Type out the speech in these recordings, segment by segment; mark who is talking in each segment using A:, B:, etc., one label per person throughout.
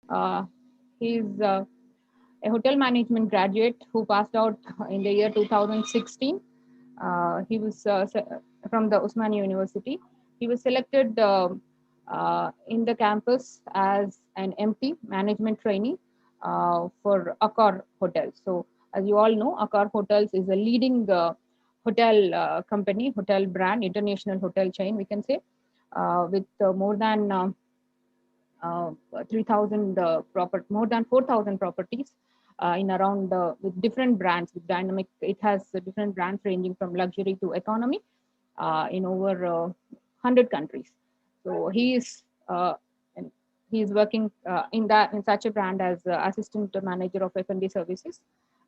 A: Uh, he's a hotel management graduate who passed out in the year 2016. He was from the Osmania University. He was selected in the campus as an MT management trainee for Accor Hotels. So, as you all know, Accor Hotels is a leading hotel company, hotel brand, international hotel chain, we can say, with more than 3,000 more than 4,000 properties in around with different brands with dynamic. It has different brands ranging from luxury to economy in over 100 countries. So and he is working in such a brand as assistant manager of F&B services,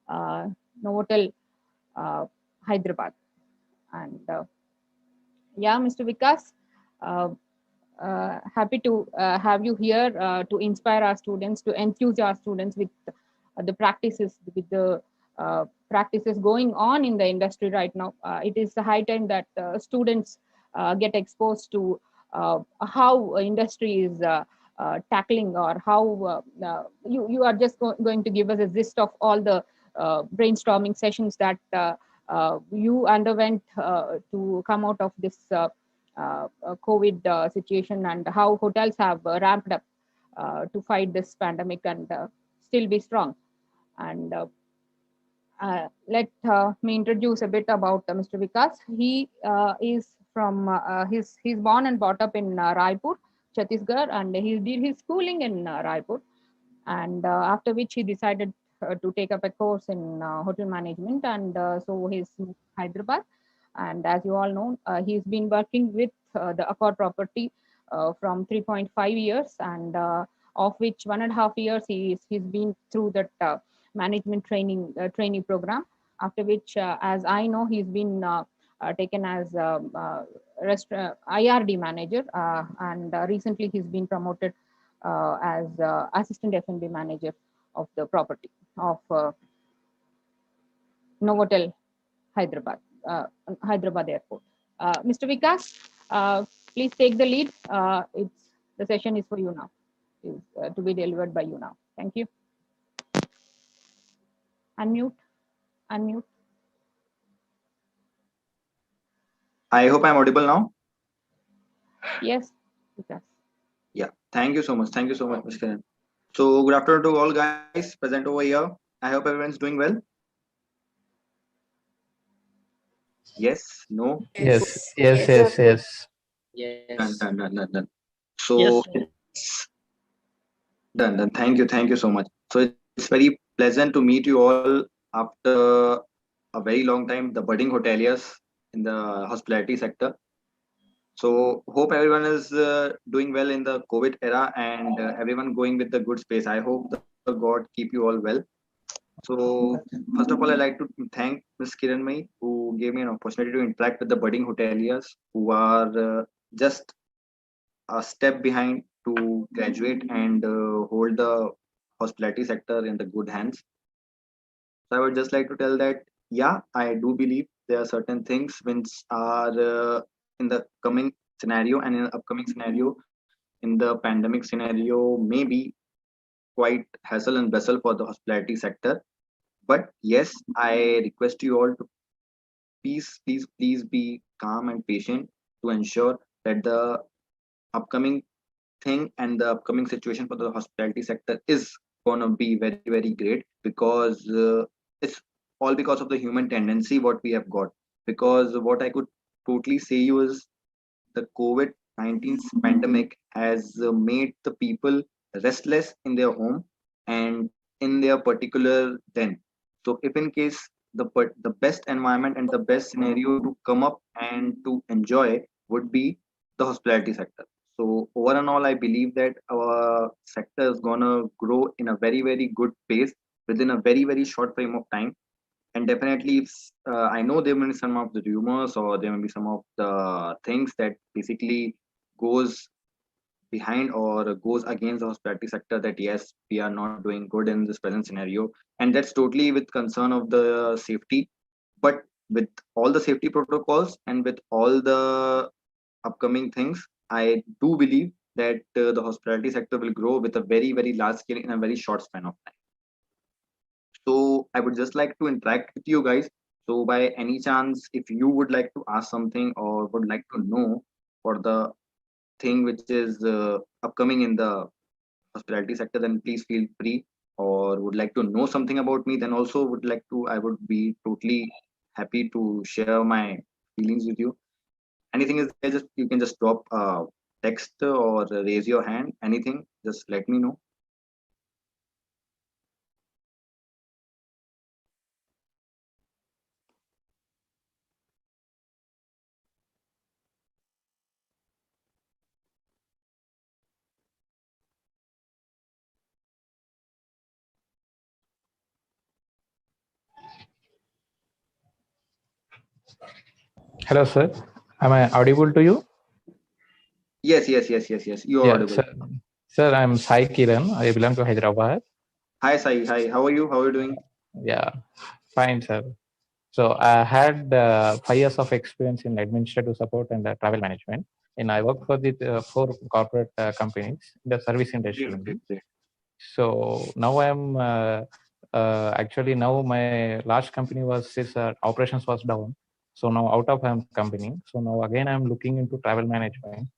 A: uh, Novotel uh, Hyderabad. And yeah, Mr. Vikas, uh, happy to have you here to inspire our students, to enthuse our students with the practices, with the practices going on in the industry right now. It is the high time that students get exposed to how industry is tackling, or how you are just going to give us a gist of all the brainstorming sessions that you underwent to come out of this COVID situation, and how hotels have ramped up to fight this pandemic and still be strong. And let me introduce a bit about Mr. Vikas. He is from he's born and brought up in Raipur, Chhattisgarh, and he did his schooling in Raipur, and after which he decided to take up a course in hotel management, and so he's moved to Hyderabad. And as you all know, he's been working with the Accor property from 3.5 years, and of which 1.5 years he's been through that management trainee program. After which, as I know, he's been taken as IRD manager, and recently he's been promoted as assistant F&B manager of the property of Novotel Hyderabad, Hyderabad Airport. Mr. Vikas, please take the lead. It's the session is for you now. Is to be delivered by you now. Thank you. Unmute. Unmute.
B: I hope I'm audible now.
A: Yes, Vikas.
B: Yeah. Thank you so much. Thank you so much, Mr. Kiran. So good afternoon to all guys present over here. I hope everyone's doing well. Yes. No.
C: Yes,
D: Yes,
C: yes,
D: sir.
C: yes, yes.
B: Done.
D: Yes.
B: Done. Done. Done. Done.
D: Yes,
B: So
D: sir.
B: it's done. Done. Thank you. Thank you so much. So it's very pleasant to meet you all after a very long time. The budding hoteliers in the hospitality sector. So hope everyone is doing well in the COVID era, and everyone going with the good space. I hope the God keep you all well. So first of all, I like to thank Ms. Kiranmai who gave me an opportunity to interact with the budding hoteliers who are just a step behind to graduate and hold the hospitality sector in the good hands. So I would just like to tell that yeah, I do believe there are certain things which are in the coming scenario and in the upcoming scenario in the pandemic scenario may be quite hassle and bustle for the hospitality sector. But yes, I request you all to please be calm and patient to ensure that the upcoming thing and the upcoming situation for the hospitality sector is gonna be very great, because it's all because of the human tendency what we have got. Because what I could totally say you is the COVID-19 pandemic has made the people restless in their home and in their particular den. So if in case the best environment and the best scenario to come up and to enjoy would be the hospitality sector. So over and all, I believe that our sector is gonna grow in a very good pace within a very short frame of time. And definitely if, I know there may be some of the rumors or there may be some of the things that basically goes behind or goes against the hospitality sector, that yes, we are not doing good in this present scenario, and that's totally with concern of the safety. But with all the safety protocols and with all the upcoming things, I do believe that the hospitality sector will grow with a very, very large scale in a very short span of time. So I would just like to interact with you guys. So by any chance, if you would like to ask something or would like to know for the thing which is upcoming in the hospitality sector, then please feel free. Or would like to know something about me, then also would like to. I would be totally happy to share my feelings with you. Anything is there, just you can just drop text or raise your hand. Anything, just let me know.
C: Hello, sir. Am I audible to you?
B: Yes, yes, yes, yes, yes. You are
C: Yeah,
B: audible.
C: sir, I'm Sai Kiran. I belong to Hyderabad.
B: Hi, Sai. Hi. How are you? How are you doing?
C: Yeah, fine, sir. So I had 5 years of experience in administrative support and travel management. And I work for the 4 corporate companies in the service industry
B: Great, great,
C: only.
B: great.
C: So now I'm actually now my last company was this operations was down. So now out of I'm company. So now again I'm looking into travel management.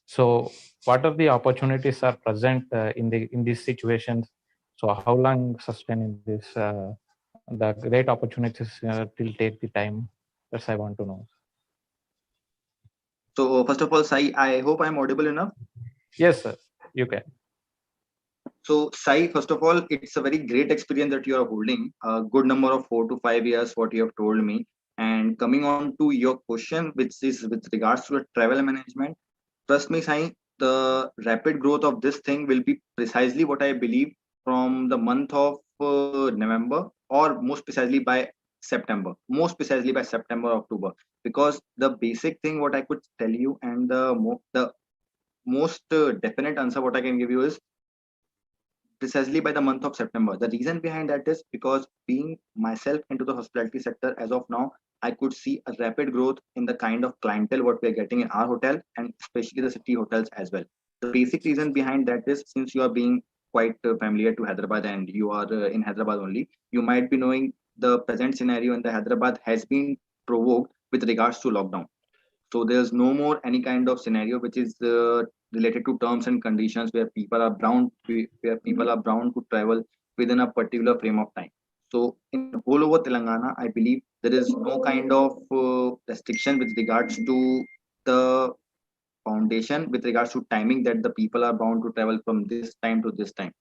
C: So what are the opportunities are present in these situations? So how long sustain in this the great opportunities till take the time? That's I want to know.
B: So first of all, Sai, I hope I'm audible enough.
C: Yes, sir. You can.
B: So Sai, first of all, it's a very great experience that you are holding. A good number of 4 to 5 years, what you have told me. And coming on to your question, which is with regards to the travel management, trust me, Sai, the rapid growth of this thing will be precisely what I believe from the month of November, or most precisely by September, most precisely by September, October. Because the basic thing what I could tell you, and the most definite answer what I can give you is precisely by the month of September. The reason behind that is because being myself into the hospitality sector as of now, I could see a rapid growth in the kind of clientele what we are getting in our hotel, and especially the city hotels as well. The basic reason behind that is, since you are being quite familiar to Hyderabad and you are in Hyderabad only, you might be knowing the present scenario in the Hyderabad has been provoked with regards to lockdown. So there's no more any kind of scenario which is related to terms and conditions where people are bound to travel within a particular frame of time. So in whole over Telangana, I believe there is no kind of restriction with regards to the foundation with regards to timing that the people are bound to travel from this time to this time.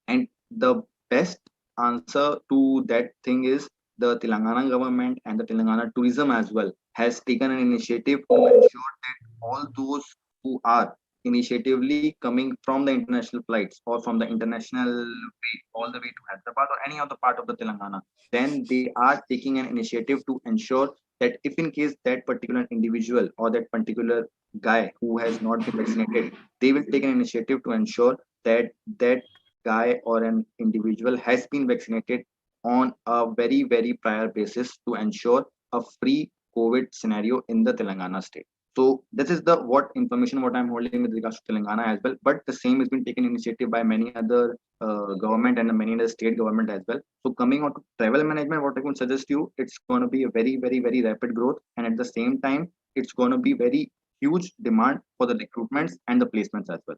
B: And the best answer to that thing is the Telangana government and the Telangana tourism as well has taken an initiative to ensure that all those who are initiatively coming from the international flights or from the international way all the way to Hyderabad or any other part of the Telangana, then they are taking an initiative to ensure that if in case that particular individual or that particular guy who has not been vaccinated, they will take an initiative to ensure that that guy or an individual has been vaccinated on a very, very prior basis to ensure a free COVID scenario in the Telangana state. So this is the what information what I'm holding with regards to Telangana as well. But the same has been taken initiative by many other government and many other state government as well. So coming on to travel management, what I can suggest you, it's going to be a very, very, very rapid growth, and at the same time, it's going to be very huge demand for the recruitments and the placements as well.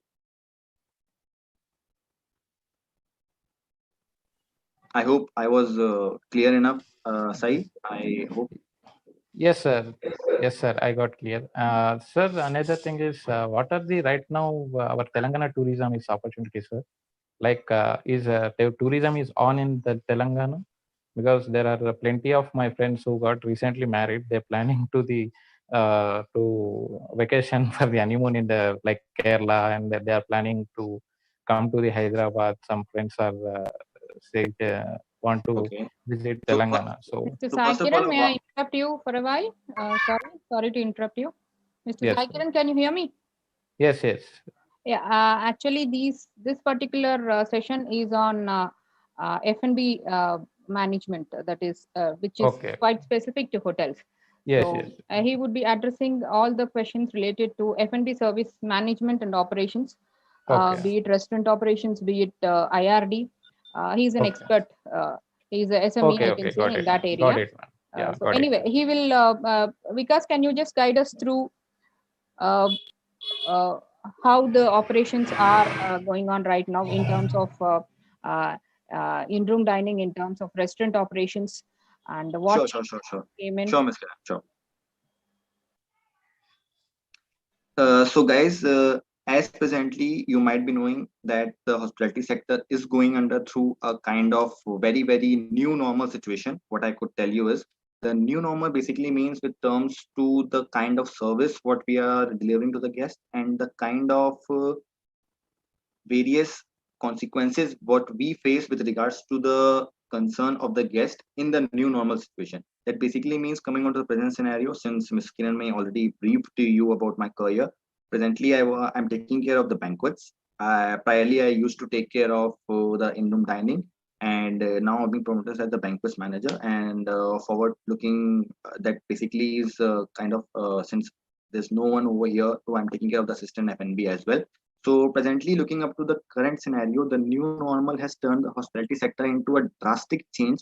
B: I hope I was clear enough, Sai. I hope.
C: Yes, sir. Yes, sir. I got clear. Sir, another thing is, what are the right now our Telangana tourism is opportunities, sir? Like, is the tourism is on in the Telangana? Because there are plenty of my friends who got recently married. They're planning to vacation for the honeymoon in the like Kerala, and they are planning to come to the Hyderabad. Some friends are say want to
B: Okay.
C: visit
B: So,
C: Telangana. So
A: Mr.
B: so
A: Sai
B: first of all,
A: Kiran, may I interrupt you for a while? Sorry to interrupt you. Mr.
C: yes,
A: Sai
C: sir.
A: Kiran, can you hear me?
C: Yes, yes.
A: Yeah, actually, this particular session is on F&B management, that is which is
C: Okay.
A: quite specific to hotels.
C: Yes,
A: So
C: yes.
A: he would be addressing all the questions related to F&B service management and operations,
C: Okay.
A: be it restaurant operations, be it IRD. He's an
C: Okay.
A: expert. He's a SME,
C: Okay,
A: I
C: okay,
A: can say,
C: got
A: in
C: it,
A: that
C: ma'am. Got
A: area.
C: it, ma'am. Yeah,
A: So
C: got it.
A: anyway, he will, Vikas, can you just guide us through uh, uh, how the operations are going on right now in terms of uh, in-room dining, in terms of restaurant operations, and what
B: Sure.
A: came in?
B: Sure, Ms. Kiran, sure. So guys, as presently you might be knowing that the hospitality sector is going under through a kind of very new normal situation. What I could tell you is the new normal basically means with terms to the kind of service what we are delivering to the guest and the kind of various consequences what we face with regards to the concern of the guest in the new normal situation. That basically means coming onto the present scenario, since Ms. Kiran may already briefed to you about my career. Presently, I'm taking care of the banquets. Priorly, I used to take care of the in-room dining, and now I've been promoted as the banquets manager. And forward looking, that basically is kind of since there's no one over here, so I'm taking care of the assistant F&B as well. So presently, looking up to the current scenario, the new normal has turned the hospitality sector into a drastic change,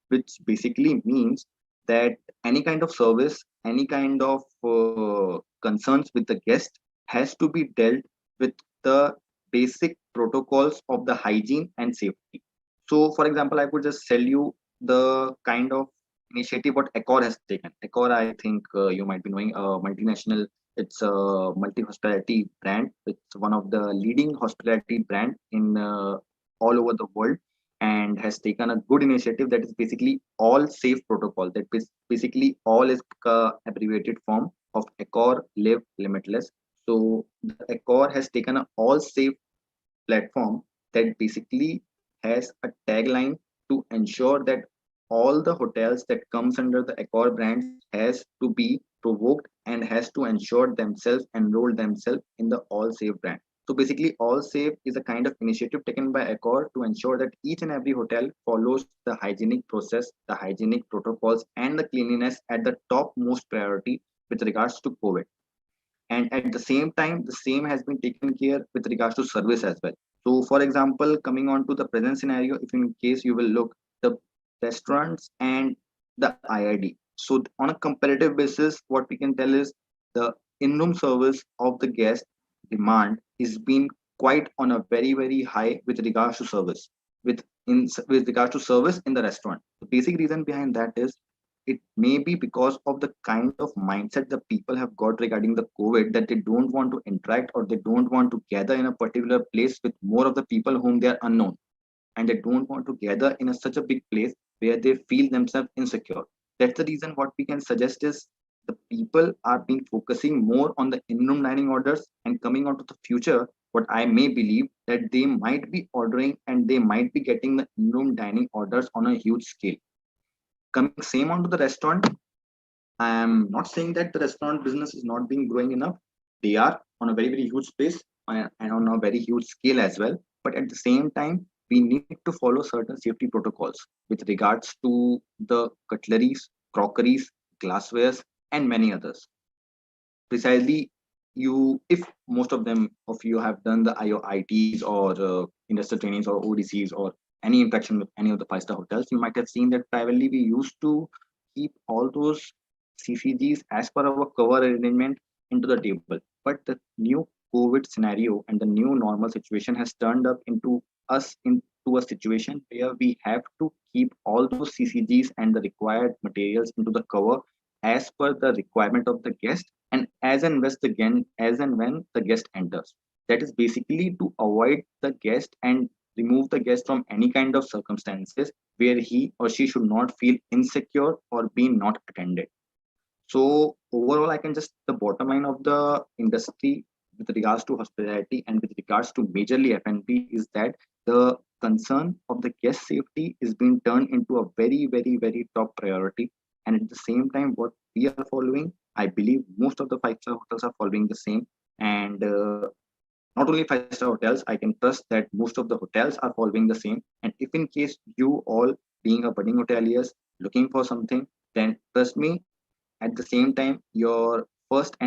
B: which basically means that any kind of service, any kind of concerns with the guest has to be dealt with the basic protocols of the hygiene and safety. So, for example, I could just tell you the kind of initiative what Accor has taken. Accor, I think you might be knowing, a multinational, it's a multi-hospitality brand. It's one of the leading hospitality brand in all over the world, and has taken a good initiative that is basically all safe protocol. That basically all is abbreviated form of Accor Live Limitless. So the Accor has taken a all safe platform that basically has a tagline to ensure that all the hotels that comes under the Accor brand has to be provoked and has to ensure themselves, enroll themselves in the All Safe brand. So basically, All Safe is a kind of initiative taken by Accor to ensure that each and every hotel follows the hygienic process, the hygienic protocols, and the cleanliness at the topmost priority with regards to COVID. And at the same time, the same has been taken care with regards to service as well. So for example, coming on to the present scenario, if in case you will look the restaurants and the IID, so on a comparative basis what we can tell is the in-room service of the guest demand is being quite on a very high with regards to service, with regards to service in the restaurant. The basic reason behind that is it may be because of the kind of mindset the people have got regarding the COVID, that they don't want to interact or they don't want to gather in a particular place with more of the people whom they are unknown, and they don't want to gather in such a big place where they feel themselves insecure. That's the reason what we can suggest is the people are being focusing more on the in-room dining orders, and coming on to the future, what I may believe that they might be ordering and they might be getting the in-room dining orders on a huge scale. Coming same onto the restaurant, I am not saying that the restaurant business is not being growing enough. They are on a very huge space and on a very huge scale as well. But at the same time, we need to follow certain safety protocols with regards to the cutleries, crockeries, glasswares, and many others. Precisely, you if most of them of you have done the IOITs or industrial trainings or ODCs or any interaction with any of the five-star hotels, you might have seen that primarily we used to keep all those CCGs as per our cover arrangement into the table. But the new COVID scenario and the new normal situation has turned up into us into a situation where we have to keep all those CCGs and the required materials into the cover as per the requirement of the guest and as and when the guest enters. That is basically to avoid the guest and remove the guest from any kind of circumstances where he or she should not feel insecure or be not attended. So overall, I can just the bottom line of the industry with regards to hospitality and with regards to majorly F&B is that the concern of the guest safety is being turned into a very top priority. And at the same time, what we are following, I believe most of the five-star hotels are following the same. And not only five-star hotels, I can trust that most of the hotels are following the same. And if in case you all being a budding hoteliers looking for something, then trust me, at the same time, your first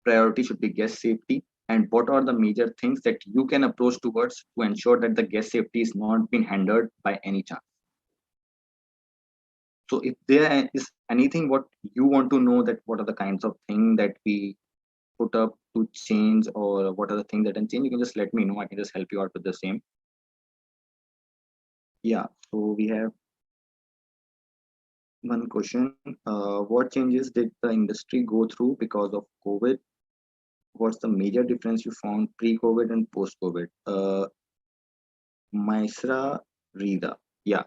B: priority should be guest safety. And what are the major things that you can approach towards to ensure that the guest safety is not being hindered by any chance? So if there is anything what you want to know, that what are the kinds of things that we put up to change, or what are the things that can change, you can just let me know. I can just help you out with the same. Yeah, so we have one question. What changes did the industry go through because of COVID? What's the major difference you found pre-COVID and post-COVID? Maisra Rida. Yeah.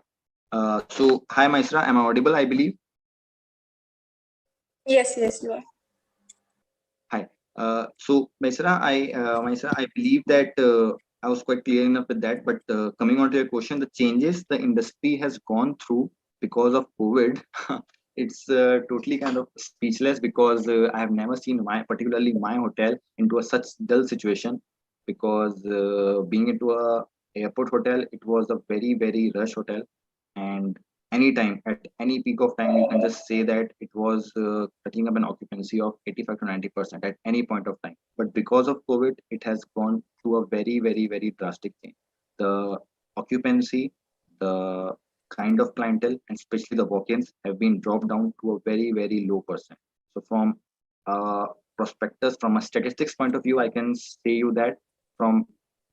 B: So hi Maisra, am I audible? I believe.
D: Yes, you are.
B: Hi. So Maisra, I believe that I was quite clear enough with that. But coming on to your question, the changes the industry has gone through because of COVID, it's totally kind of speechless, because I have never seen particularly my hotel into a such dull situation. Because being into a airport hotel, it was a very rush hotel, and anytime at any peak of time, you can just say that it was touching up an occupancy of 85 to 90% at any point of time. But because of COVID, it has gone through a very drastic change. The occupancy, the kind of clientele, and especially the walk-ins, have been dropped down to a very low percent. So from prospectus, from a statistics point of view, I can say you that from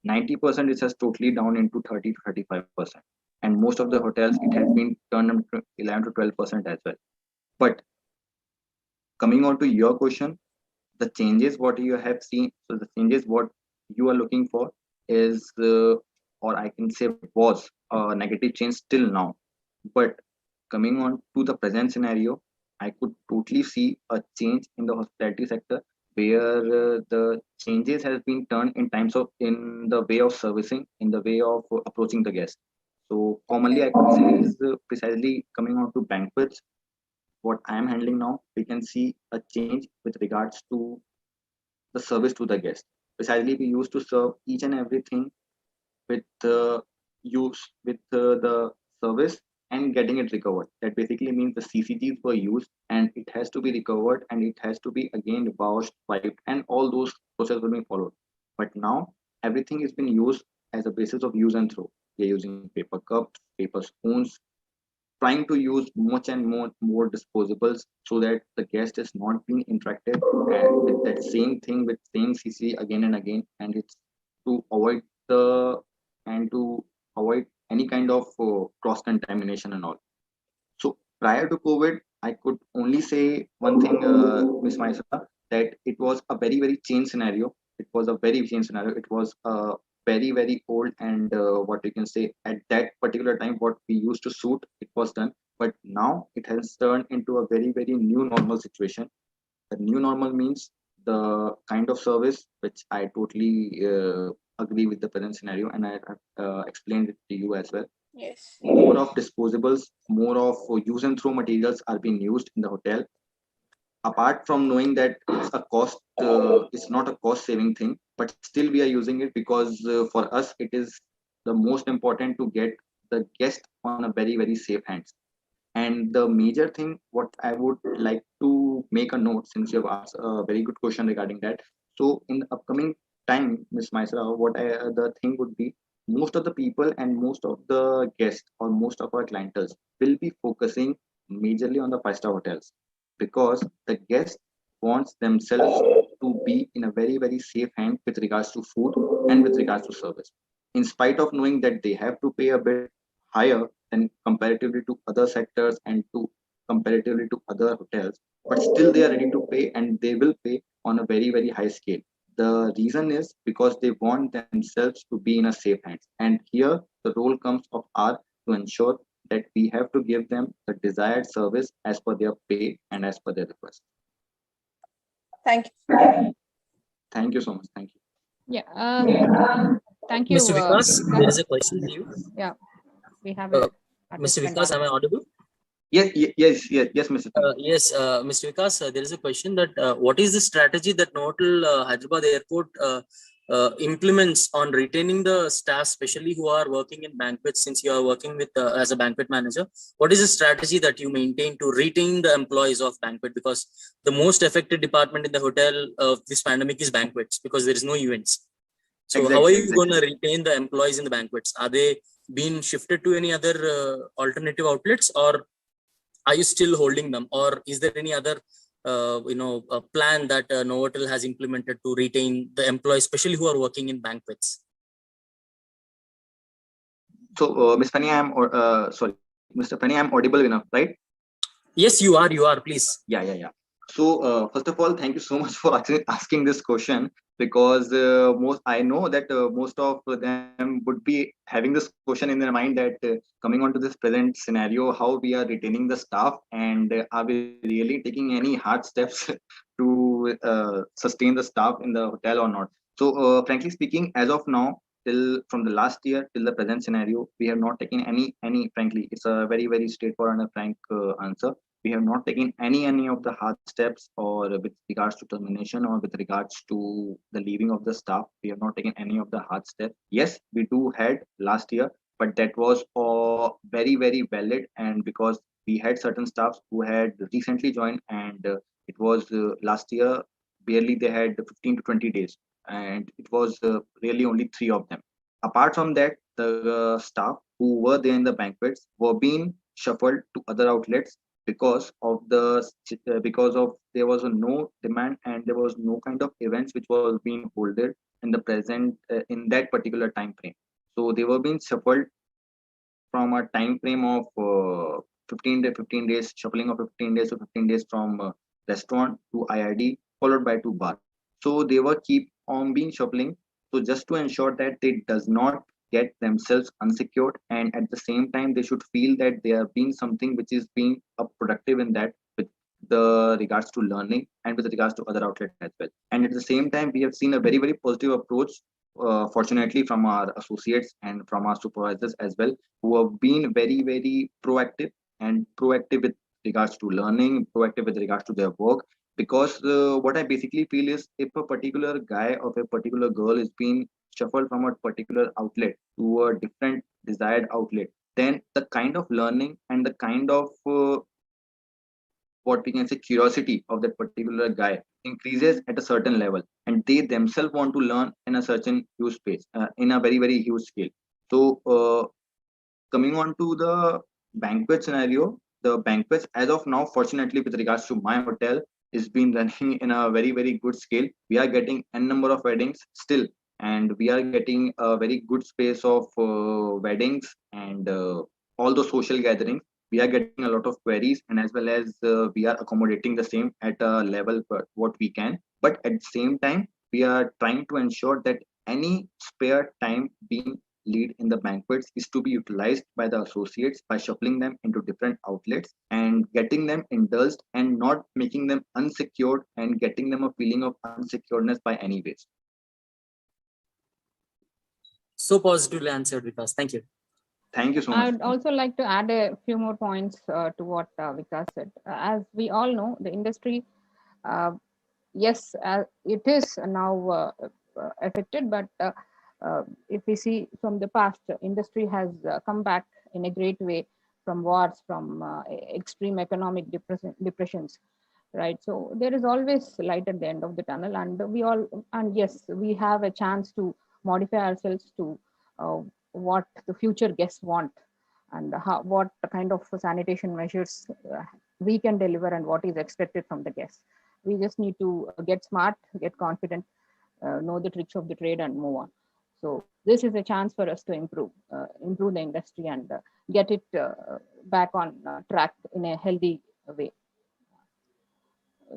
B: 90% it has totally down into 30 to 35%. And most of the hotels, it has been turned up to 11 to 12% as well. But coming on to your question, the changes what you have seen, so the changes what you are looking for is, or I can say was a negative change till now. But coming on to the present scenario, I could totally see a change in the hospitality sector, where the changes has been turned in the way of servicing, in the way of approaching the guest. So commonly, I could say is precisely coming on to banquets. What I am handling now, we can see a change with regards to the service to the guest. Precisely, we used to serve each and everything with the service and getting it recovered. That basically means the CCTVs were used and it has to be recovered, and it has to be again washed, wiped, and all those processes will be followed. But now everything has been used as a basis of use and throw. We are using paper cups, paper spoons, trying to use much and more disposables, so that the guest is not being interacted with that same thing with same CC again and again, and it's to avoid the and to avoid any kind of cross contamination and all. So prior to COVID, I could only say one thing, Ms. Maisa, that it was a very changed scenario. It was a very changed scenario. It was a very old, and what you can say, at that particular time, what we used to suit, it was done. But now it has turned into a very new normal situation. The new normal means the kind of service which I totally agree with the present scenario, and I explained it to you as well.
D: Yes.
B: More of disposables, more of use and throw materials are being used in the hotel. Apart from knowing that it's not a cost saving thing, but still we are using it, because for us it is the most important to get the guest on a very safe hands. And the major thing what I would like to make a note, since you have asked a very good question regarding that. So in the upcoming time, Ms. Maisra, the thing would be, most of the people and most of the guests or most of our clientele will be focusing majorly on the five-star hotels, because the guest wants themselves to be in a very safe hand with regards to food and with regards to service, in spite of knowing that they have to pay a bit higher than comparatively to other sectors and to comparatively to other hotels, but still they are ready to pay, and they will pay on a very high scale. The reason is because they want themselves to be in a safe hands, and here the role comes of our to ensure that we have to give them the desired service as per their pay and as per their request.
D: Thank you.
B: Thank you so much. Thank you.
A: Yeah. Thank you.
E: Mr. Vikas, there is a question to you.
A: Yeah, we have a
E: Mr. Vikas, am I audible?
B: Yes, Mr.
E: Yes, Mr. Vikas, there is a question that what is the strategy that Novotel Hyderabad Airport implements on retaining the staff, especially who are working in banquets, since you are working with as a banquet manager? What is the strategy that you maintain to retain the employees of banquet? Because the most affected department in the hotel of this pandemic is banquets, because there is no events. So how are you going to retain the employees in the banquets? Are they being shifted to any other alternative outlets, or are you still holding them, or is there any other a plan that Novotel has implemented to retain the employees, especially who are working in banquets?
B: So, Ms. Penny, sorry, Mr. Penny, I'm audible enough, right?
E: Yes, you are. You are. Please.
B: Yeah. So, first of all, thank you so much for asking this question, because I know that most of them would be having this question in their mind, that coming on to this present scenario, how we are retaining the staff, and are we really taking any hard steps to sustain the staff in the hotel or not? So, frankly speaking, as of now, from the last year till the present scenario, we have not taken any. Frankly, it's a very straightforward and a frank answer. We have not taken any of the hard steps, or with regards to termination, or with regards to the leaving of the staff. We have not taken any of the hard steps. Yes, we do had last year, but that was very valid, and because we had certain staffs who had recently joined, and it was last year, barely they had 15 to 20 days, and it was really only 3 of them. Apart from that, the staff who were there in the banquets were being shuffled to other outlets, because of there was no demand, and there was no kind of events which was being holded in the present in that particular time frame. So they were being shuffled from a time frame of 15 days, shuffling of 15 days to 15 days, from restaurant to IRD, followed by to bar. So they were keep on being shuffling, so just to ensure that they does not get themselves unsecured, and at the same time they should feel that they are being something which is being productive in that, with the regards to learning and with regards to other outlets as well. And at the same time, we have seen a very positive approach, fortunately, from our associates and from our supervisors as well, who have been very proactive, and proactive with regards to learning, proactive with regards to their work. Because what I basically feel is, if a particular guy or a particular girl is being shuffled from a particular outlet to a different desired outlet, then the kind of learning and the kind of what we can say curiosity of that particular guy increases at a certain level, and they themselves want to learn in a certain huge space, in a very huge scale. So coming on to the banquet scenario, the banquets as of now, fortunately, with regards to my hotel, is been running in a very good scale. We are getting n number of weddings still, and we are getting a very good space of weddings, and all the social gatherings. We are getting a lot of queries, and as well as we are accommodating the same at a level what we can. But at the same time, we are trying to ensure that any spare time being lead in the banquets is to be utilized by the associates by shuffling them into different outlets and getting them indulged, and not making them unsecured and getting them a feeling of unsecuredness by any ways.
E: So positively answered, Vikas. Thank you.
B: Thank you so much.
A: I would also like to add a few more points to what Vikas said. As we all know, the industry, yes, it is now affected, but if we see from the past, industry has come back in a great way from wars, from extreme economic depressions, right? So there is always light at the end of the tunnel, and yes, we have a chance to modify ourselves to what the future guests want, and what kind of sanitation measures we can deliver, and what is expected from the guests. We just need to get smart, get confident, know the tricks of the trade, and move on. So this is a chance for us to improve the industry, and get it back on track in a healthy way.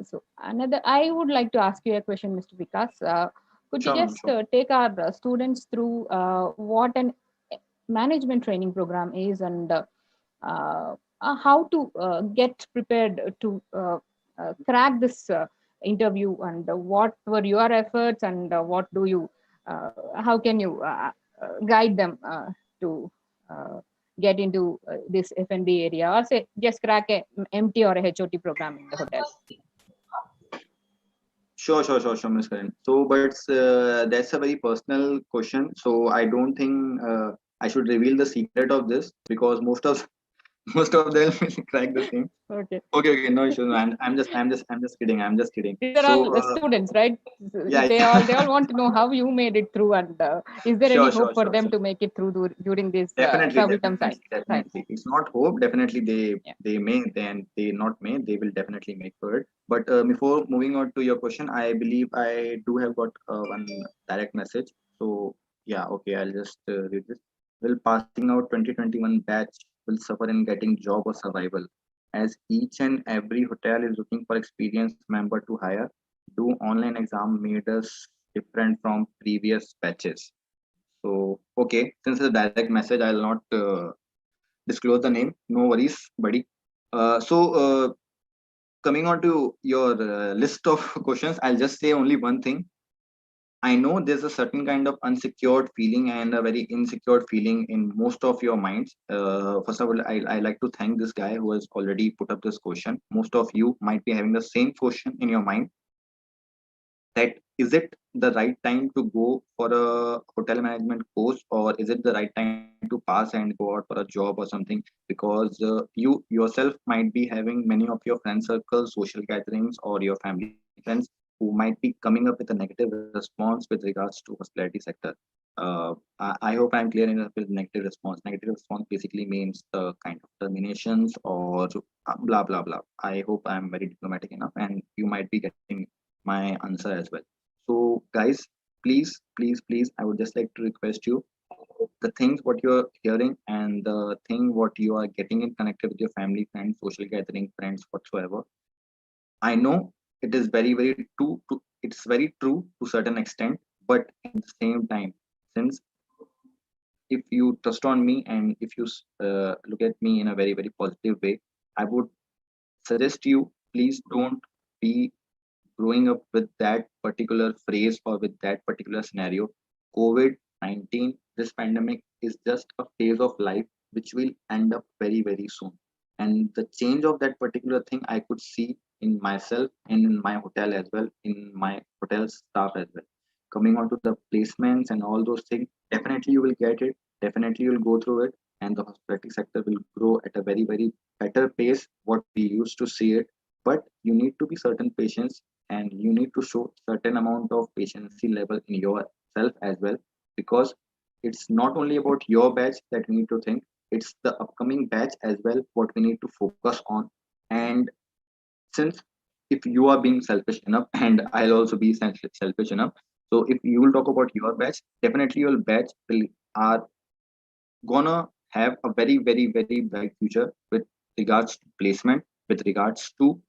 A: So I would like to ask you a question, Mr. Vikas. Could you just take our students through what an management training program is, and how to get prepared to crack this interview, and what were your efforts, and what do you how can you guide them to get into this F&B area, or say just crack a MT or a HOT program in the hotel?
B: Sure, Ms. Karan. So, but that's a very personal question. So, I don't think I should reveal the secret of this because most of them will crack the same.
A: Okay.
B: Okay, no issues. I'm just kidding. I'm just kidding.
A: These are
B: So,
A: all students, right?
B: yeah,
A: They all want to know how you made it through, and is there any hope for them
B: sure.
A: to make it through during this troublesome time?
B: Definitely. It's not hope. Definitely,
A: Yeah.
B: they may, then they not may. They will definitely make for it. But before moving on to your question, I believe I do have got one direct message. So yeah, okay, I'll just read this. Will passing out 2021 batch will suffer in getting job or survival, as each and every hotel is looking for experienced member to hire. Do online exam made us different from previous batches? So, okay, since it's a direct message, I'll not disclose the name. No worries, buddy. So, coming on to your list of questions, I'll just say only one thing. I know there's a certain kind of unsecured feeling and a very insecure feeling in most of your minds. First of all, I like to thank this guy who has already put up this question. Most of you might be having the same question in your mind, that is it the right time to go for a hotel management course, or is it the right time to pass and go out for a job or something? Because you yourself might be having many of your friend circles, social gatherings, or your family friends who might be coming up with a negative response with regards to hospitality sector. I hope I'm clear enough with negative response. Negative response basically means the kind of terminations or blah blah blah. I hope I'm very diplomatic enough, and you might be getting my answer as well. So, guys, please, I would just like to request you, the things what you're hearing and the thing what you are getting in connected with your family, friends, social gathering, friends, whatsoever. I know it is very true. It's very true to certain extent, but at the same time, since if you trust on me and if you look at me in a very positive way, I would suggest you, please don't be growing up with that particular phrase or with that particular scenario. COVID 19, this pandemic is just a phase of life which will end up very soon. And the change of that particular thing I could see in myself and in my hotel as well, in my hotel staff as well. Coming on to the placements and all those things, definitely you will get it, definitely you'll go through it, and the hospitality sector will grow at a very better pace what we used to see it. But you need to be certain patience, and you need to show certain amount of patience level in yourself as well, because it's not only about your batch that we need to think, it's the upcoming batch as well what we need to focus on. And since if you are being selfish enough and I'll also be selfish enough, so if you will talk about your batch, definitely your batch will are gonna have a very bright future with regards to placement, with regards to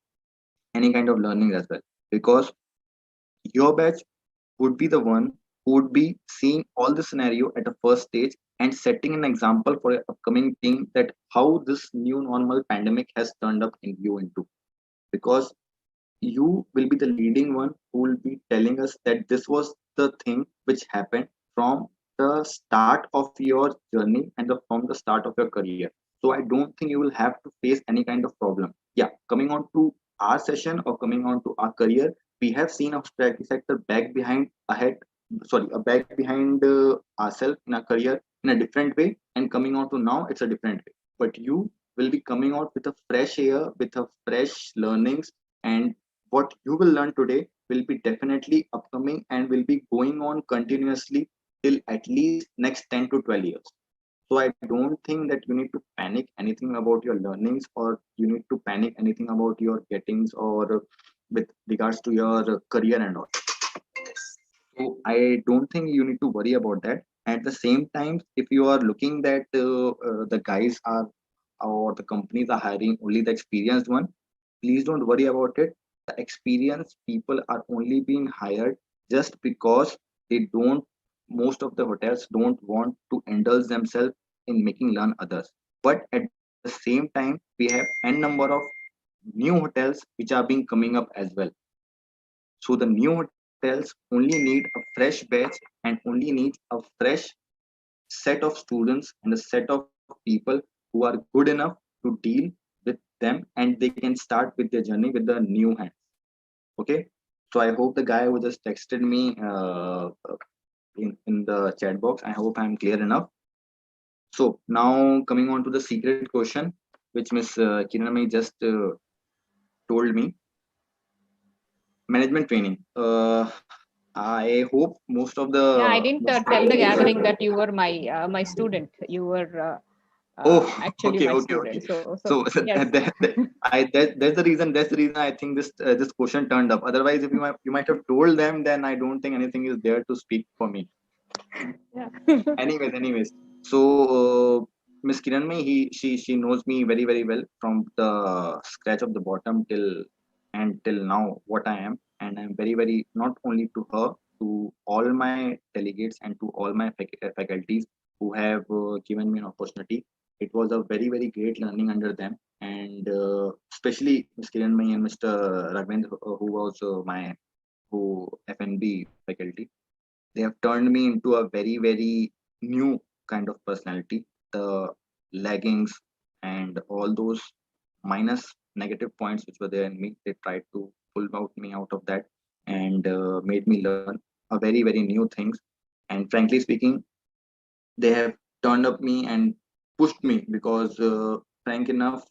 B: any kind of learning as well, because your batch would be the one who would be seeing all the scenario at a first stage and setting an example for an upcoming team that how this new normal pandemic has turned up in you into. Because you will be the leading one who will be telling us that this was the thing which happened from the start of your journey and from the start of your career. So I don't think you will have to face any kind of problem. Yeah, coming on to our session or coming on to our career, we have seen a hospitality sector back behind ahead, sorry, a back behind ourselves in our career in a different way, and coming on to now it's a different way. But you will be coming out with a fresh air, with a fresh learnings, and what you will learn today will be definitely upcoming and will be going on continuously till at least next 10 to 12 years. So I don't think that you need to panic anything about your learnings, or you need to panic anything about your gettings, or with regards to your career and all. So I don't think you need to worry about that. At the same time, if you are looking that the guys are or the companies are hiring only the experienced one, please don't worry about it. The experienced people are only being hired just because they don't. Most of the hotels don't want to indulge themselves in making learn others. But at the same time, we have n number of new hotels which are being coming up as well. So the new hotels only need a fresh batch and only need a fresh set of students and a set of people who are good enough to deal with them, and they can start with their journey with the new hands. Okay. So I hope the guy who just texted me in the chat box, I hope I'm clear enough. So now coming on to the secret question, which Miss Kiranmay just told me, management training. I hope most of
A: Yeah, I
B: the
A: didn't tell the gathering that you were my student. You were
B: oh,
A: actually
B: okay,
A: my
B: okay,
A: student.
B: okay.
A: So
B: So
A: yes.
B: that's the reason. That's the reason I think this question turned up. Otherwise, if you might have told them, then I don't think anything is there to speak for me.
A: Yeah.
B: Anyways. So Miss Kiranmay, she knows me very very well from the scratch of the bottom till now what I am, and I'm very very not only to her, to all my delegates and to all my faculties who have given me an opportunity. It was a very very great learning under them, and especially Miss Kiranmay and Mr. Raghavendra, who was my who FNB faculty. They have turned me into a very very new kind of personality. The laggings and all those minus negative points which were there in me, they tried to pull out me out of that, and made me learn a very very new things. And frankly speaking, they have turned up me and pushed me, because frank enough,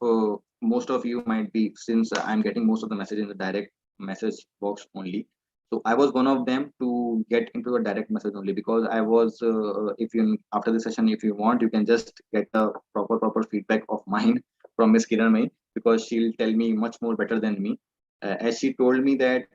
B: most of you might be, since I'm getting most of the message in the direct message box only. So I was one of them to get into a direct message only, because I was if you, after the session, if you want, you can just get a proper feedback of mine from Miss Kiran May, because she'll tell me much more better than me. As she told me that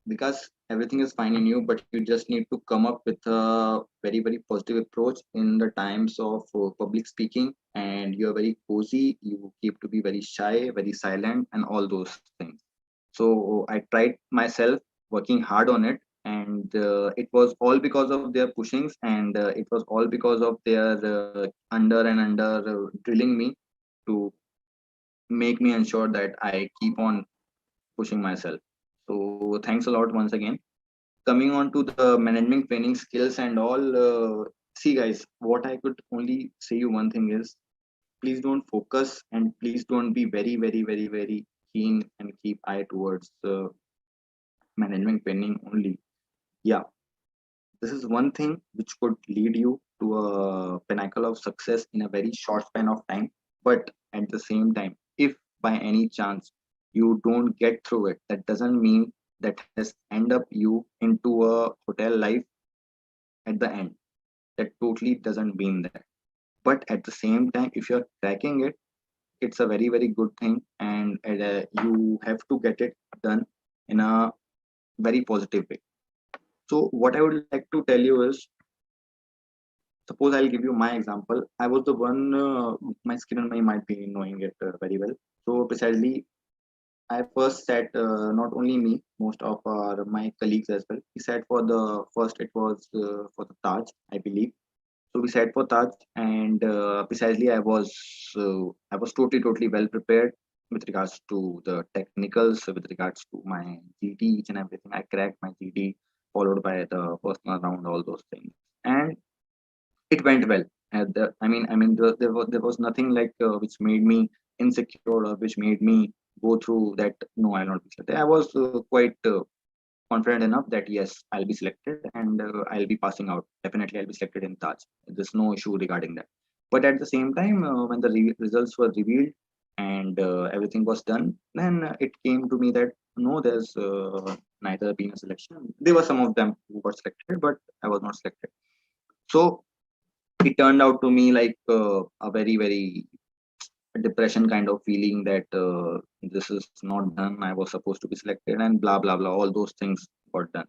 B: because everything is fine in you, but you just need to come up with a very very positive approach in the times of public speaking, and you're very cozy, you keep to be very shy, very silent, and all those things. So I tried myself, working hard on it, and it was all because of their pushings, and it was all because of their under and under drilling me to make me ensure that I keep on pushing myself. So thanks a lot once again. Coming on to the management training skills and all, see guys, what I could only say you one thing is, please don't focus and please don't be very very very very keen and keep eye towards management training only. Yeah, this is one thing which could lead you to a pinnacle of success in a very short span of time. But at the same time, if by any chance you don't get through it, that doesn't mean that has end up you into a hotel life at the end. That totally doesn't mean that. But at the same time, if you're cracking it, it's a very very good thing, and you have to get it done in a very positive way. So what I would like to tell you is, suppose I'll give you my example. I was the one, my skin and my might be knowing it very well. So precisely, I first sat, not only me, most of my colleagues as well. We sat for the first, it was for the Taj, I believe. So we sat for Taj, and precisely I was totally well prepared with regards to the technicals, with regards to my GD, each and everything. I cracked my GD, followed by the personal round, all those things, and it went well. There was nothing like which made me insecure or which made me go through that. No, I'll not be selected. I was quite confident enough that yes, I'll be selected, and I'll be passing out. Definitely, I'll be selected in Taj. There's no issue regarding that. But at the same time, when the results were revealed and everything was done, then it came to me that no, there's neither been a selection. There were some of them who got selected, but I was not selected. So it turned out to me like a very very depression kind of feeling that this is not done, I was supposed to be selected, and blah blah blah, all those things got done.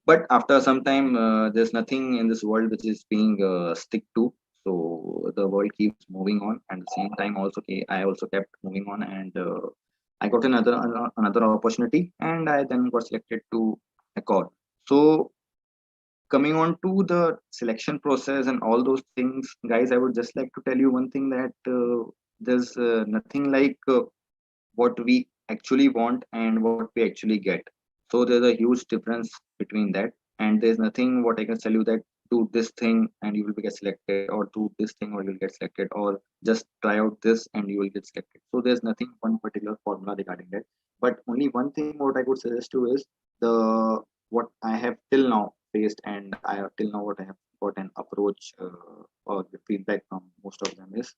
B: But after some time, there's nothing in this world which is being stick to. So the world keeps moving on, and at the same time also I also kept moving on, and I got another opportunity, and I then got selected to Accord. So coming on to the selection process and all those things, guys, I would just like to tell you one thing, that there's nothing like what we actually want and what we actually get. So there's a huge difference between that, and there's nothing what I can tell you that do this thing and you will get selected, or do this thing or you'll get selected, or just try out this and you will get selected. So there's nothing one particular formula regarding that. But only one thing what I could suggest you is, what I have till now faced, and I have till now what I have got an approach or the feedback from most of them is,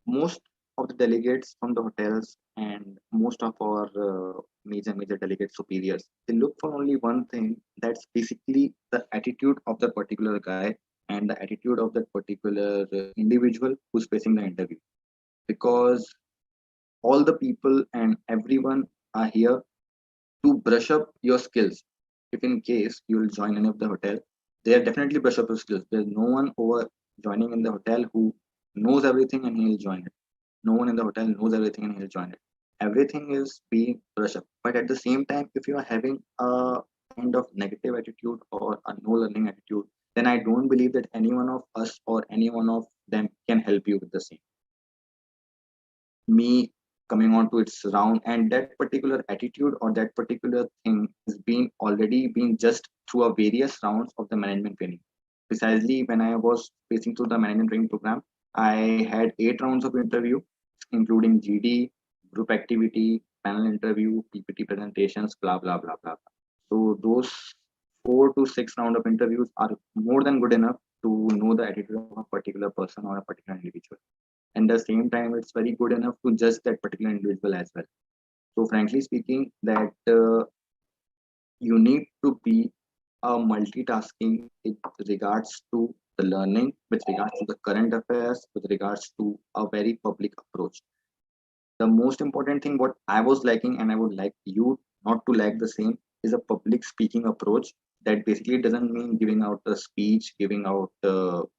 B: most of the delegates from the hotels and most of our major delegate superiors, they look for only one thing, that's basically the attitude of the particular guy and the attitude of that particular individual who's facing the interview. Because all the people and everyone are here to brush up your skills. If in case you will join any of the hotel, they are definitely brush up your skills. There's no one over joining in the hotel who knows everything and he'll join it. No one in the hotel knows everything and he'll join it. Everything is being brushed up. But at the same time, if you are having a kind of negative attitude or a no learning attitude, then I don't believe that any one of us or any one of them can help you with the same. Me coming on to its round, and that particular attitude or that particular thing is being already been just through a various rounds of the management training. Precisely when I was facing through the management training program, I had 8 rounds of interview, including GD, group activity, panel interview, PPT presentations, blah blah blah blah. So those 4 to 6 rounds of interviews are more than good enough to know the attitude of a particular person or a particular individual. And at the same time, it's very good enough to judge that particular individual as well. So frankly speaking, that you need to be a multitasking with regards to the learning, with regards to the current affairs, with regards to a very public approach. The most important thing what I was lacking, and I would like you not to lack the same, is a public speaking approach. That basically doesn't mean giving out a speech, giving out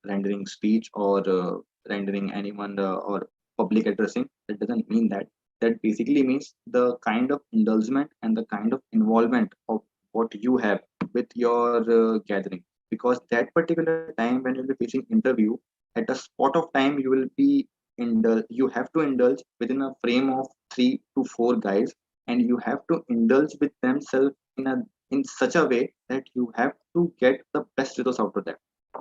B: rendering speech, or rendering anyone or public addressing. That doesn't mean that. That basically means the kind of indulgement and the kind of involvement of what you have with your gathering. Because that particular time when you'll be facing interview, at a spot of time you will be you have to indulge within a frame of 3 to 4 guys, and you have to indulge with themselves in such a way that you have to get the best results out of them.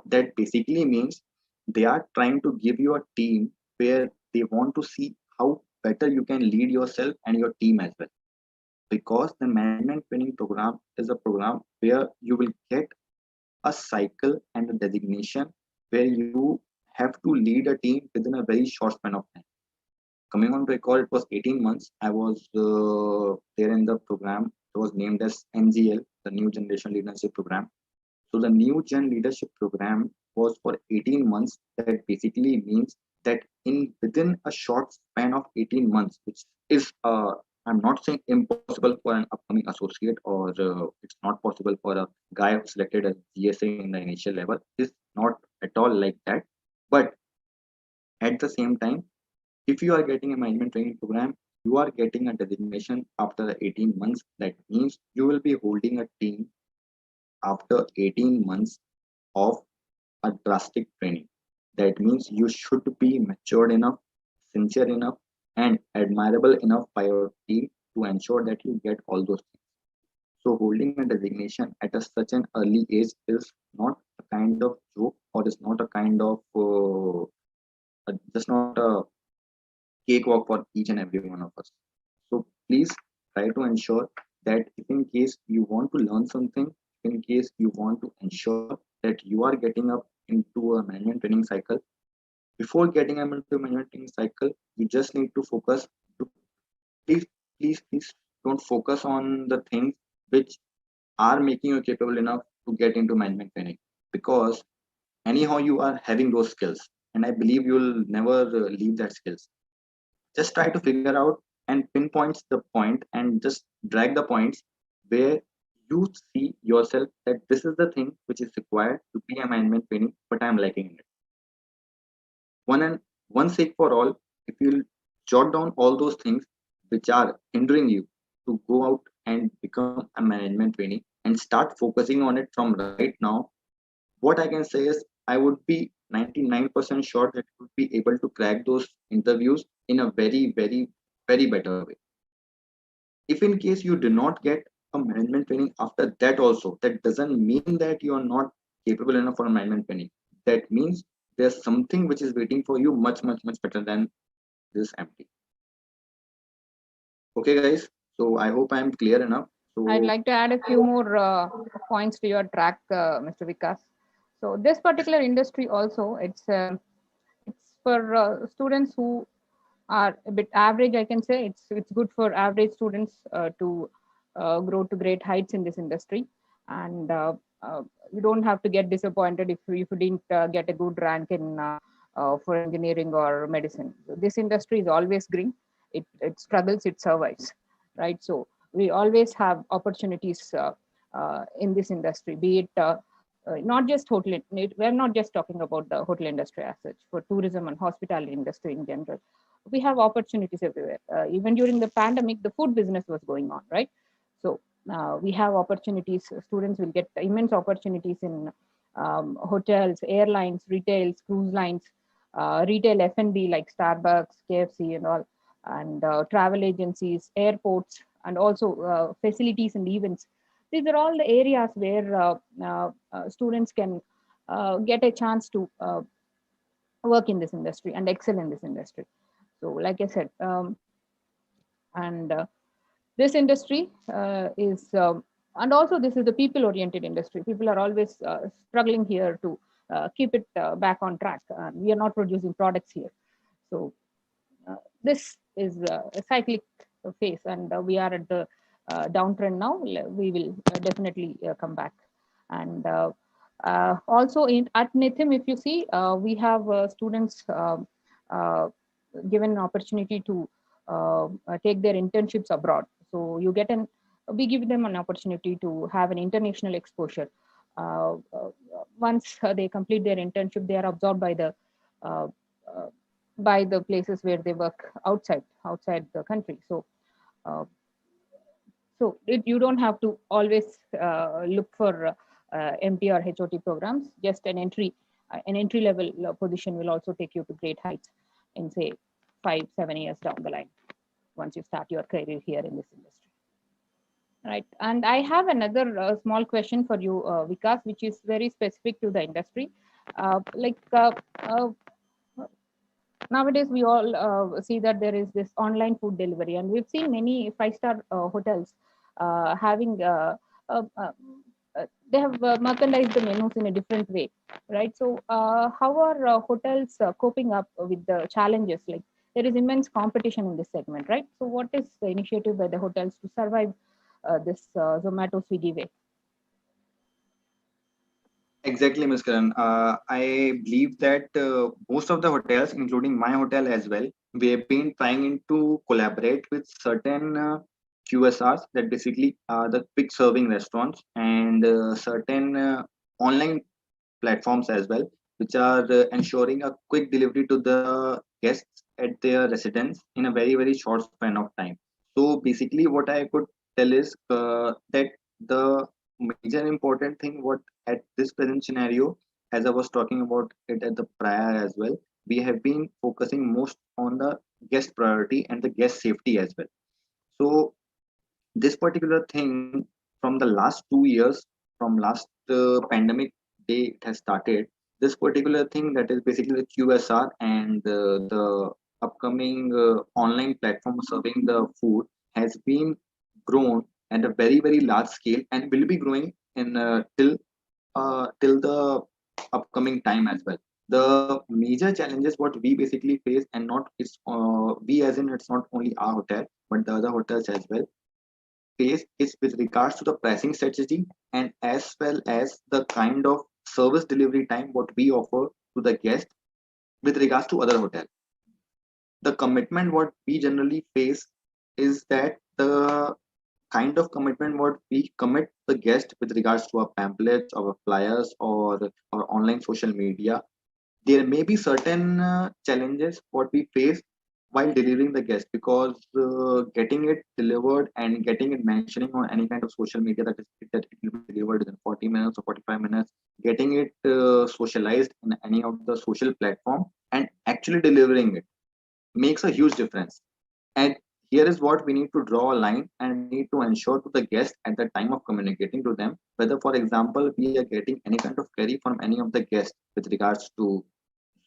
B: That basically means they are trying to give you a team where they want to see how better you can lead yourself and your team as well. Because the management training program is a program where you will get a cycle and a designation where you have to lead a team within a very short span of time. Coming on to recall, it was 18 months. I was there in the program. It was named as NGL, the New Generation Leadership Program. So the New Gen Leadership Program was for 18 months. That basically means that in within a short span of 18 months, which is I'm not saying impossible for an upcoming associate, or it's not possible for a guy who selected as GSA in the initial level. It's not at all like that. But at the same time, if you are getting a management training program, you are getting a designation after the 18 months. That means you will be holding a team after 18 months of a drastic training. That means you should be matured enough, sincere enough, and admirable enough by your team to ensure that you get all those things. So holding a designation at such an early age is not a kind of joke, or is not a kind of just not a cakewalk for each and every one of us. So please try to ensure that if in case you want to learn something, in case you want to ensure that you are getting up into a management training cycle, before getting up into a management training cycle, you just need to focus. Please, please don't focus on the things which are making you capable enough to get into management training, because anyhow you are having those skills, and I believe you'll never leave that skills. Just try to figure out and pinpoint the point and just drag the points where you see yourself that this is the thing which is required to be a management training, but I'm lacking in it. One sake for all, if you'll jot down all those things which are hindering you to go out and become a management trainee and start focusing on it from right now, what I can say is I would be 99% sure that you would be able to crack those interviews in a very, very, very better way. If in case you do not get a management training after that also, that doesn't mean that you are not capable enough for a management training. That means there's something which is waiting for you much, much, much better than this empty. Okay, guys. So I hope I'm clear enough. So
A: I'd like to add a few more points to your track, Mr. Vikas. So this particular industry also, it's for students who are a bit average. I can say it's good for average students to grow to great heights in this industry, and you don't have to get disappointed if you didn't get a good rank in for engineering or medicine. So this industry is always green. It struggles, it survives, right? So we always have opportunities in this industry, be it not just hotel. We're not just talking about the hotel industry as such. For tourism and hospitality industry in general, we have opportunities everywhere. Even during the pandemic, the food business was going on, right? So we have opportunities. Students will get immense opportunities in hotels, airlines, retails, cruise lines, retail F&B like Starbucks, KFC, and all, and travel agencies, airports, and also facilities and events. These are all the areas where students can get a chance to work in this industry and excel in this industry. So, like I said, and this industry is, and also this is the people-oriented industry. People are always struggling here to keep it back on track. We are not producing products here, so this is a cyclic phase, and we are at the downtrend now. We will definitely come back. And also at NITHIM, if you see, we have students given an opportunity to take their internships abroad. So we give them an opportunity to have an international exposure. Once they complete their internship, they are absorbed uh, uh, by the places where they work outside the country. So you don't have to always look for MT or HOT programs. Just an entry level position will also take you to great heights in, say, 5-7 years down the line, once you start your career here in this industry. Right. And I have another small question for you, Vikas, which is very specific to the industry. Nowadays, we all see that there is this online food delivery, and we've seen many five-star hotels having they have merchandised the menus in a different way, right? So, how are hotels coping up with the challenges? Like, there is immense competition in this segment, right? So, what is the initiative by the hotels to survive this Zomato Swiggy way?
B: exactly, Ms. Karan. I believe that most of the hotels, including my hotel as well, we have been trying to collaborate with certain QSRs, that basically are the quick serving restaurants, and certain online platforms as well, which are ensuring a quick delivery to the guests at their residence in a very short span of time. So basically, what I could tell is that the major important thing, what at this present scenario, as I was talking about it at the prior as well, we have been focusing most on the guest priority and the guest safety as well. So this particular thing, from the last 2 years, from last pandemic day it has started, this particular thing, that is basically the QSR and the upcoming online platform serving the food, has been grown at a very large scale and will be growing in till the upcoming time as well. The major challenges what we basically face, and not it's we as in, it's not only our hotel but the other hotels as well face, is with regards to the pricing strategy, and as well as the kind of service delivery time what we offer to the guest with regards to other hotels. The commitment what we generally face is that the kind of commitment what we commit the guest with regards to our pamphlets, our flyers, or our online social media, there may be certain challenges what we face while delivering the guest, because getting it delivered and getting it mentioning on any kind of social media that it will be delivered in 40 minutes or 45 minutes, getting it socialized in any of the social platform, and actually delivering it makes a huge difference. And here is what we need to draw a line and need to ensure to the guest at the time of communicating to them, whether, for example, we are getting any kind of query from any of the guests with regards to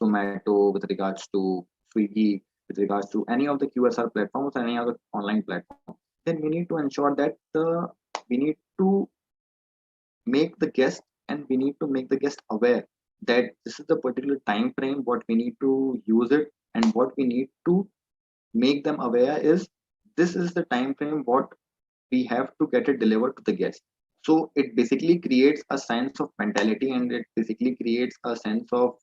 B: Zomato, with regards to Swiggy, with regards to any of the QSR platforms, any other online platform. then we need to ensure that we need to make the guest, and we need to make the guest aware that this is the particular time frame what we need to use it, and what we need to make them aware is this is the time frame what we have to get it delivered to the guest. So it basically creates a sense of mentality, and it basically creates a sense of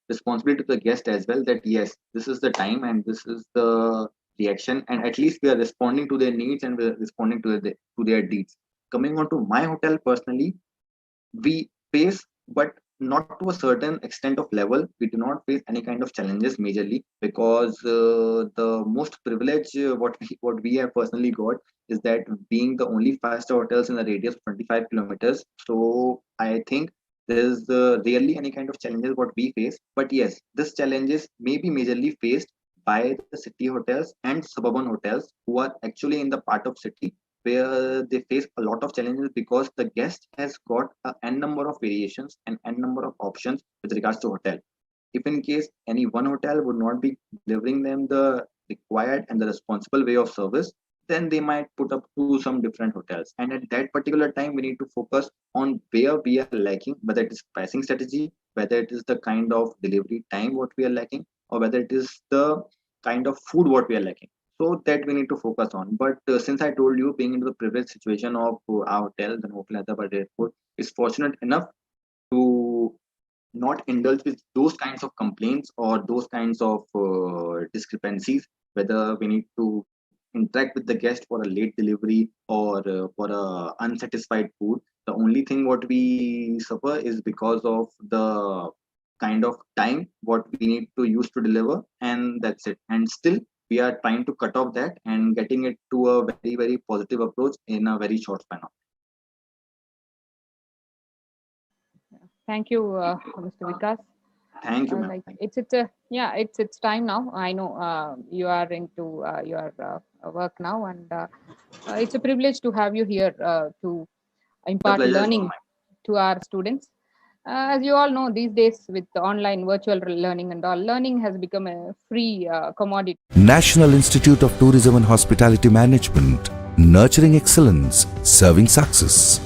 B: responsibility to the guest as well, that yes, this is the time and this is the reaction, and at least we are responding to their needs and we're responding to their deeds. Coming on to my hotel personally, we face, but not to a certain extent of level, we do not face any kind of challenges majorly, because the most privilege what we have personally got is that being the only 5-star hotels in a radius of 25 kilometers. So I think there is rarely any kind of challenges what we face. But yes, this challenges may be majorly faced by the city hotels and suburban hotels who are actually in the part of city, where they face a lot of challenges, because the guest has got a n number of variations and n number of options with regards to hotel. If in case any one hotel would not be delivering them the required and the responsible way of service, then they might put up to some different hotels. And at that particular time, we need to focus on where we are lacking, whether it is pricing strategy, whether it is the kind of delivery time what we are lacking, or whether it is the kind of food what we are lacking. So that we need to focus on. But since I told you, being into the privileged situation of our hotel, the Novotel Hyderabad Airport is fortunate enough to not indulge with those kinds of complaints or those kinds of discrepancies, whether we need to interact with the guest for a late delivery or for a unsatisfied food. The only thing what we suffer is because of the kind of time what we need to use to deliver, and that's it. And still we are trying to cut off that and getting it to a very, very positive approach in a very short span of time.
A: Thank you, Mr. Vikas.
B: Thank you, ma'am.
A: Like it's time now. I know you are into your work now, and it's a privilege to have you here to impart
B: pleasure is
A: learning
B: all mine.
A: to our students. As you all know, these days with the online virtual learning and all, learning has become a free commodity.
F: National Institute of Tourism and Hospitality Management, nurturing excellence, serving success.